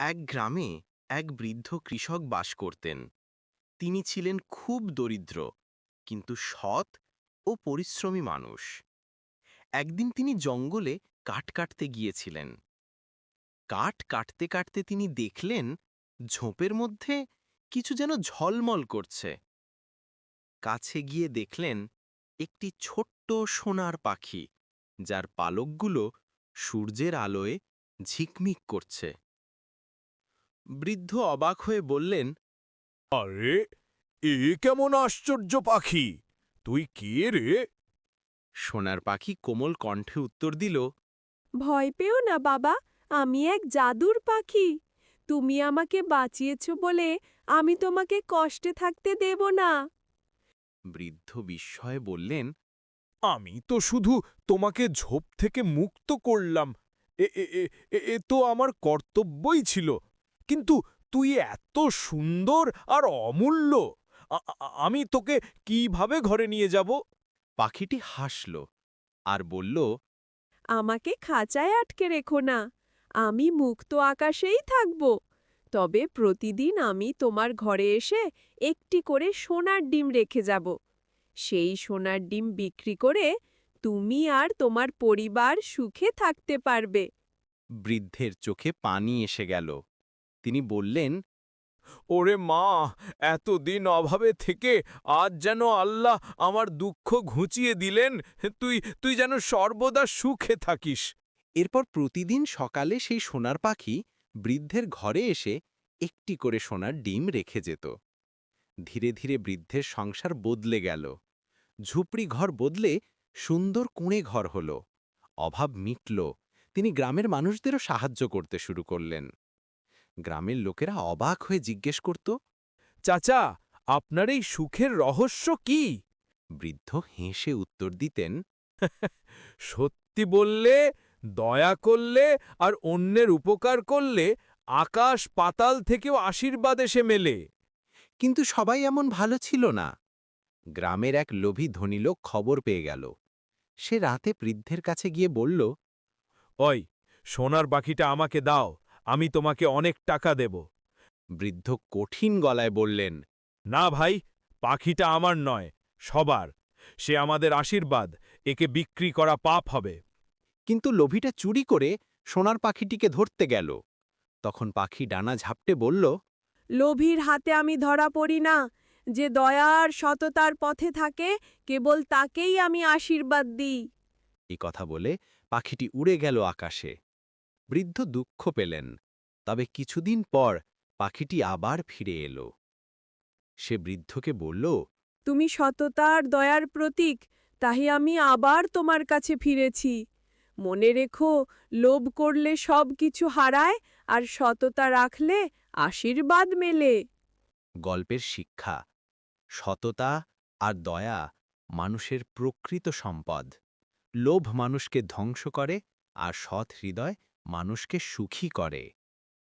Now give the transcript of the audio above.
এক গ্রামে এক বৃদ্ধ কৃষক বাস করতেন। তিনি ছিলেন খুব দরিদ্র, কিন্তু সৎ ও পরিশ্রমী মানুষ। একদিন তিনি জঙ্গলে কাঠ কাটতে গিয়েছিলেন। কাঠ কাটতে কাটতে তিনি দেখলেন ঝোপের মধ্যে কিছু যেন ঝলমল করছে। কাছে গিয়ে দেখলেন একটি ছোট্ট সোনার পাখি, যার পালকগুলো সূর্যের আলোয় ঝিকমিক করছে। বৃদ্ধ অবাক হয়ে বললেন, আরে, এ কেমন আশ্চর্য পাখি! তুই কে রে? সোনার পাখি কোমল কণ্ঠে উত্তর দিল, ভয় পেও না বাবা, আমি এক জাদুর পাখি। তুমি আমাকে বাঁচিয়েছ বলে আমি তোমাকে কষ্টে থাকতে দেব না। বৃদ্ধ বিস্ময়ে বললেন, আমি তো শুধু তোমাকে ঝোপ থেকে মুক্ত করলাম। এ এ এ এ- এ তো আমার কর্তব্যই ছিল। কিন্তু তুই এত সুন্দর আর অমূল্য, আমি তোকে কিভাবে ঘরে নিয়ে যাব? পাখিটি হাসল আর বলল, আমাকে খাঁচায় আটকে রেখো না, আমি মুক্ত আকাশেই থাকব। তবে প্রতিদিন আমি তোমার ঘরে এসে একটি করে সোনার ডিম রেখে যাব। সেই সোনার ডিম বিক্রি করে তুমি আর তোমার পরিবার সুখে থাকতে পারবে। বৃদ্ধের চোখে পানি এসে গেল। তিনি বললেন, ওরে মা, এতদিন অভাবে থেকে আজ যেন আল্লাহ আমার দুঃখ ঘুচিয়ে দিলেন। তুই তুই যেন সর্বদা সুখে থাকিস। এরপর প্রতিদিন সকালে সেই সোনার পাখি বৃদ্ধের ঘরে এসে একটি করে সোনার ডিম রেখে যেত। ধীরে ধীরে বৃদ্ধের সংসার বদলে গেল। ঝুপড়ি ঘর বদলে সুন্দর কুঁড়ে ঘর হল। অভাব মিটল। তিনি গ্রামের মানুষদেরও সাহায্য করতে শুরু করলেন। গ্রামের লোকেরা অবাক হয়ে জিজ্ঞেস করত। চাচা, আপনার এই সুখের রহস্য কি? বৃদ্ধ হেসে উত্তর দিতেন, সত্যি বললে, দয়া করলে আর অন্যের উপকার করলে আকাশ পাতাল থেকেও আশীর্বাদ এসে মেলে। কিন্তু সবাই এমন ভালো ছিল না। গ্রামের এক লোভী ধনী লোক খবর পেয়ে গেল। সে রাতে বৃদ্ধের কাছে গিয়ে বলল, ওই, সোনার পাখিটা আমাকে দাও, আমি তোমাকে অনেক টাকা দেব। বৃদ্ধ কঠিন গলায় বললেন, না ভাই, পাখিটা আমার নয়, সবার। সে আমাদের আশীর্বাদ, একে বিক্রি করা পাপ হবে। কিন্তু লোভীটা চুরি করে সোনার পাখিটিকে ধরতে গেল। তখন পাখি ডানা ঝাপটে বলল, লোভীর হাতে আমি ধরা পড়ি না। যে দয়ার সততার পথে থাকে, কেবল তাকেই আমি আশীর্বাদ দিই। এই কথা বলে পাখিটি উড়ে গেল আকাশে। বৃদ্ধ দুঃখ পেলেন। তবে কিছুদিন পর পাখিটি আবার ফিরে এলো। সে বৃদ্ধকে বলল, তুমি সততার দয়ার প্রতীক, তাই আমি আবার তোমার কাছে ফিরেছি। মনে রেখো, লোভ করলে সব কিছু হারায়, আর সততা রাখলে আশীর্বাদ মেলে। গল্পের শিক্ষা: সততা আর দয়া মানুষের প্রকৃত সম্পদ। লোভ মানুষকে ধ্বংস করে, আর সৎ হৃদয় মানুষকে সুখী করে।